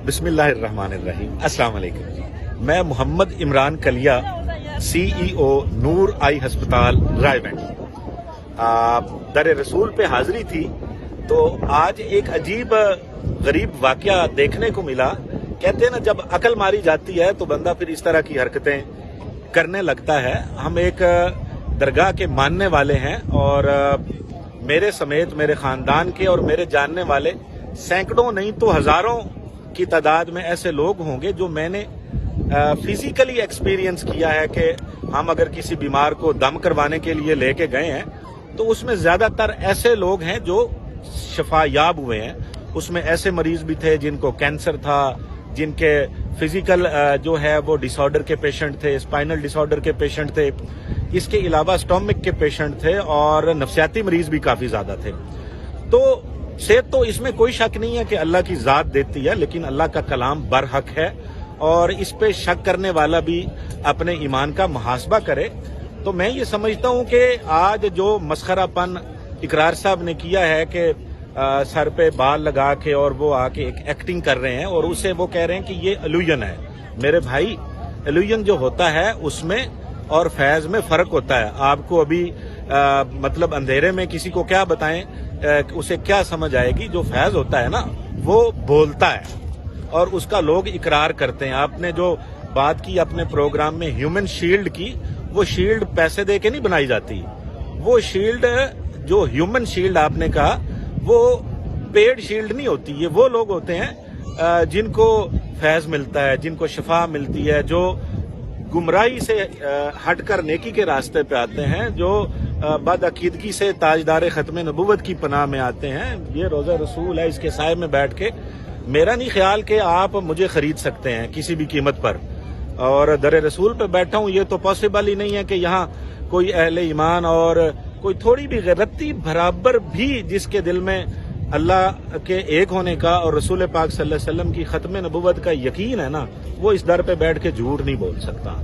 بسم اللہ الرحمن الرحیم۔ السلام علیکم۔ میں محمد عمران کلیا، سی ای او نور آئی ہسپتال رائے بینٹ، در رسول پہ حاضری تھی تو آج ایک عجیب غریب واقعہ دیکھنے کو ملا۔ کہتے ہیں نا، جب عقل ماری جاتی ہے تو بندہ پھر اس طرح کی حرکتیں کرنے لگتا ہے۔ ہم ایک درگاہ کے ماننے والے ہیں اور میرے سمیت میرے خاندان کے اور میرے جاننے والے سینکڑوں نہیں تو ہزاروں کی تعداد میں ایسے لوگ ہوں گے جو میں نے فزیکلی ایکسپیرینس کیا ہے کہ ہم اگر کسی بیمار کو دم کروانے کے لیے لے کے گئے ہیں تو اس میں زیادہ تر ایسے لوگ ہیں جو شفا یاب ہوئے ہیں۔ اس میں ایسے مریض بھی تھے جن کو کینسر تھا، جن کے فزیکل جو ہے وہ ڈس آرڈر کے پیشنٹ تھے، اسپائنل ڈس آرڈر کے پیشنٹ تھے، اس کے علاوہ اسٹومک کے پیشنٹ تھے اور نفسیاتی مریض بھی کافی زیادہ تھے۔ تو صحت تو اس میں کوئی شک نہیں ہے کہ اللہ کی ذات دیتی ہے، لیکن اللہ کا کلام برحق ہے اور اس پہ شک کرنے والا بھی اپنے ایمان کا محاسبہ کرے۔ تو میں یہ سمجھتا ہوں کہ آج جو مسخرہ پن اقرار صاحب نے کیا ہے کہ سر پہ بال لگا کے اور وہ آ کے ایک ایکٹنگ کر رہے ہیں اور اسے وہ کہہ رہے ہیں کہ یہ الوژن ہے۔ میرے بھائی، الوژن جو ہوتا ہے اس میں اور فیض میں فرق ہوتا ہے۔ آپ کو ابھی مطلب اندھیرے میں کسی کو کیا بتائیں، اسے کیا سمجھ آئے گی؟ جو فیض ہوتا ہے نا وہ بولتا ہے اور اس کا لوگ اقرار کرتے ہیں۔ آپ نے جو بات کی اپنے پروگرام میں ہیومن شیلڈ کی، وہ شیلڈ پیسے دے کے نہیں بنائی جاتی۔ وہ شیلڈ جو ہیومن شیلڈ آپ نے کہا وہ پیڈ شیلڈ نہیں ہوتی۔ یہ وہ لوگ ہوتے ہیں جن کو فیض ملتا ہے، جن کو شفا ملتی ہے، جو گمراہی سے ہٹ کر نیکی کے راستے پہ آتے ہیں، جو بد عقیدگی سے تاجدار ختم نبوت کی پناہ میں آتے ہیں۔ یہ روزہ رسول ہے، اس کے سائے میں بیٹھ کے میرا نہیں خیال کہ آپ مجھے خرید سکتے ہیں کسی بھی قیمت پر، اور در رسول پہ بیٹھا ہوں۔ یہ تو پاسبل ہی نہیں ہے کہ یہاں کوئی اہل ایمان اور کوئی تھوڑی بھی غیرتی برابر بھی جس کے دل میں اللہ کے ایک ہونے کا اور رسول پاک صلی اللہ علیہ وسلم کی ختم نبوت کا یقین ہے نا، وہ اس در پہ بیٹھ کے جھوٹ نہیں بول سکتا۔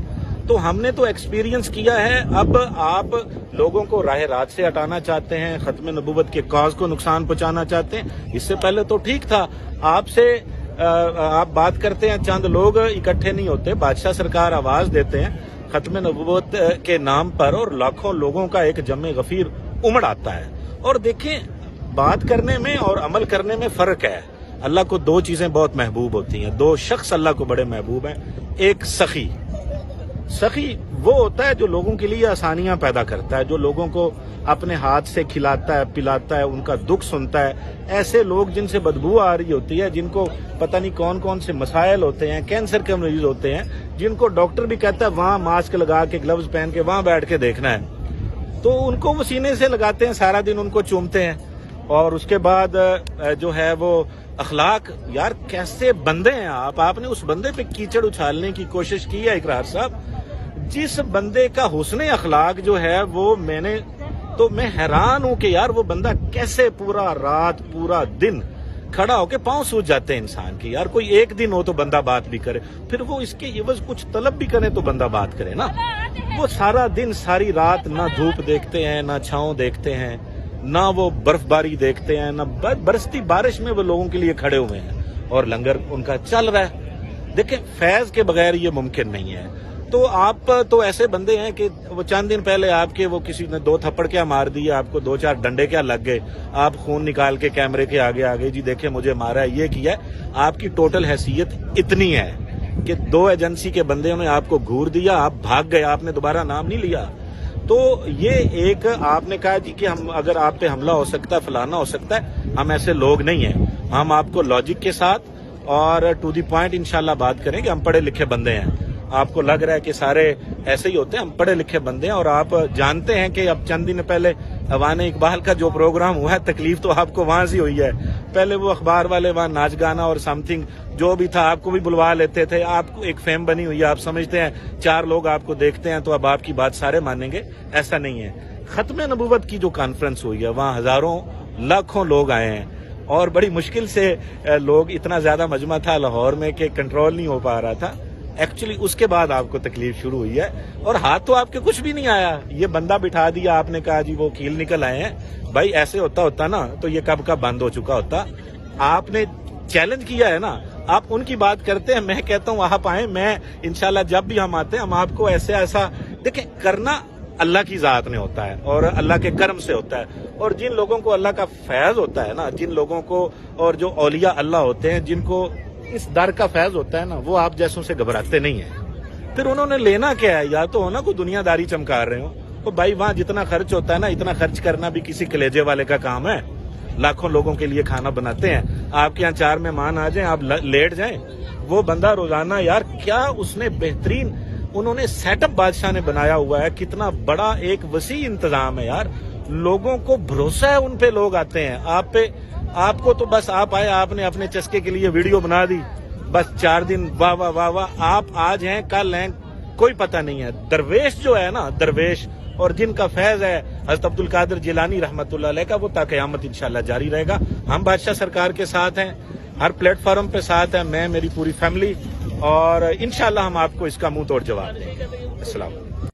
تو ہم نے تو ایکسپیرینس کیا ہے، اب آپ لوگوں کو راہ رات سے ہٹانا چاہتے ہیں، ختم نبوت کے کاز کو نقصان پہنچانا چاہتے ہیں۔ اس سے پہلے تو ٹھیک تھا، آپ بات کرتے ہیں، چند لوگ اکٹھے نہیں ہوتے، بادشاہ سرکار آواز دیتے ہیں ختم نبوت کے نام پر اور لاکھوں لوگوں کا ایک جمع غفیر امڑ آتا ہے۔ اور دیکھیں، بات کرنے میں اور عمل کرنے میں فرق ہے۔ اللہ کو دو چیزیں بہت محبوب ہوتی ہیں، دو شخص اللہ کو بڑے محبوب ہیں۔ ایک سخی وہ ہوتا ہے جو لوگوں کے لیے آسانیاں پیدا کرتا ہے، جو لوگوں کو اپنے ہاتھ سے کھلاتا ہے، پلاتا ہے، ان کا دکھ سنتا ہے۔ ایسے لوگ جن سے بدبو آ رہی ہوتی ہے، جن کو پتہ نہیں کون کون سے مسائل ہوتے ہیں، کینسر کے مریض ہوتے ہیں، جن کو ڈاکٹر بھی کہتا ہے وہاں ماسک لگا کے گلوز پہن کے وہاں بیٹھ کے دیکھنا ہے، تو ان کو وہ سینے سے لگاتے ہیں، سارا دن ان کو چومتے ہیں، اور اس کے بعد جو ہے وہ اخلاق، یار کیسے بندے ہیں آپ نے اس بندے پہ کیچڑ اچھالنے کی کوشش کی ہے اقرار صاحب۔ جس بندے کا حسن اخلاق جو ہے وہ میں حیران ہوں کہ یار وہ بندہ کیسے پورا رات پورا دن کھڑا ہو کے پاؤں سوج جاتے ہیں انسان کے۔ یار کوئی ایک دن ہو تو بندہ بات بھی کرے، پھر وہ اس کے عوض کچھ طلب بھی کرے تو بندہ بات کرے نا۔ وہ سارا دن ساری رات نہ دھوپ دیکھتے ہیں، نہ چھاؤں دیکھتے ہیں، نہ وہ برف باری دیکھتے ہیں، نہ برستی بارش میں وہ لوگوں کے لیے کھڑے ہوئے ہیں اور لنگر ان کا چل رہا ہے۔ دیکھیں، فیض کے بغیر یہ ممکن نہیں ہے۔ تو آپ تو ایسے بندے ہیں کہ وہ چند دن پہلے آپ کے وہ کسی نے 2 تھپڑ کیا مار دیے، آپ کو 2-4 ڈنڈے کیا لگ گئے، آپ خون نکال کے کیمرے کے آگے جی دیکھیں مجھے مارا ہے، یہ کیا ہے۔ آپ کی ٹوٹل حیثیت اتنی ہے کہ 2 ایجنسی کے بندے نے آپ کو گھور دیا، آپ بھاگ گئے، آپ نے دوبارہ نام نہیں لیا۔ تو یہ ایک آپ نے کہا جی کہ ہم اگر آپ پہ حملہ ہو سکتا ہے، فلانا ہو سکتا ہے، ہم ایسے لوگ نہیں ہیں۔ ہم آپ کو لاجک کے ساتھ اور ٹو دی پوائنٹ انشاءاللہ بات کریں کہ ہم پڑھے لکھے بندے ہیں۔ آپ کو لگ رہا ہے کہ سارے ایسے ہی ہوتے ہیں، ہم پڑھے لکھے بندے ہیں، اور آپ جانتے ہیں کہ اب چند دن پہلے اوان اقبال کا جو پروگرام ہوا ہے، تکلیف تو آپ کو وہاں سے ہوئی ہے۔ پہلے وہ اخبار والے وہاں ناچ گانا اور سم تھنگ جو بھی تھا آپ کو بھی بلوا لیتے تھے، آپ کو ایک فیم بنی ہوئی ہے، آپ سمجھتے ہیں 4 لوگ آپ کو دیکھتے ہیں تو اب آپ کی بات سارے مانیں گے، ایسا نہیں ہے۔ ختم نبوت کی جو کانفرنس ہوئی ہے وہاں ہزاروں لاکھوں لوگ آئے ہیں اور بڑی مشکل سے لوگ، اتنا زیادہ مجمع تھا لاہور میں کہ کنٹرول نہیں ہو پا رہا تھا۔ ایکچولی اس کے بعد آپ کو تکلیف شروع ہوئی ہے، اور ہاتھ تو آپ کے کچھ بھی نہیں آیا، یہ بندہ بٹھا دیا، آپ نے کہا جی وہ کیل نکل آئے ہیں۔ بھائی ایسے ہوتا نا تو یہ کب کا بند ہو چکا ہوتا۔ آپ نے چیلنج کیا ہے نا، آپ ان کی بات کرتے ہیں, میں کہتا ہوں آپ آئیں, میں انشاءاللہ جب بھی ہم آتے ہیں ہم آپ کو ایسا دیکھیں, کرنا اللہ کی ذات نے ہوتا ہے اور اللہ کے کرم سے ہوتا ہے, اور جن لوگوں کو اللہ کا فیض ہوتا ہے نا, جن لوگوں کو, اور جو اولیاء اللہ ہوتے ہیں جن کو اس در کا فیض ہوتا ہے نا, وہ آپ جیسوں سے گھبراتے نہیں ہیں. پھر انہوں نے لینا کیا ہے, یا تو ہونا کوئی دنیا داری چمکا رہے ہوں, تو بھائی وہاں جتنا خرچ ہوتا ہے نا, اتنا خرچ کرنا بھی کسی کلیجے والے کا کام ہے. لاکھوں لوگوں کے لیے کھانا بناتے ہیں, آپ کے یہاں 4 مہمان آ جائیں, آپ لیٹ جائیں, وہ بندہ روزانہ یار کیا اس نے بہترین انہوں نے سیٹ اپ بادشاہ نے بنایا ہوا ہے, کتنا بڑا ایک وسیع انتظام ہے یار. لوگوں کو بھروسہ ہے, ان پہ لوگ آتے ہیں, آپ پہ, آپ کو تو بس آپ آئے, آپ نے اپنے چسکے کے لیے ویڈیو بنا دی, بس 4 دن واہ واہ واہ واہ, آپ آج ہیں کل ہیں کوئی پتہ نہیں ہے. درویش جو ہے نا, درویش اور جن کا فیض ہے حضرت عبد القادر جیلانی رحمۃ اللہ علیہ کا, وہ تا قیامت انشاءاللہ جاری رہے گا. ہم بادشاہ سرکار کے ساتھ ہیں, ہر پلیٹ فارم پہ ساتھ ہیں, میں, میری پوری فیملی, اور انشاءاللہ ہم آپ کو اس کا منہ توڑ جواب دیں گے. السلام علیکم.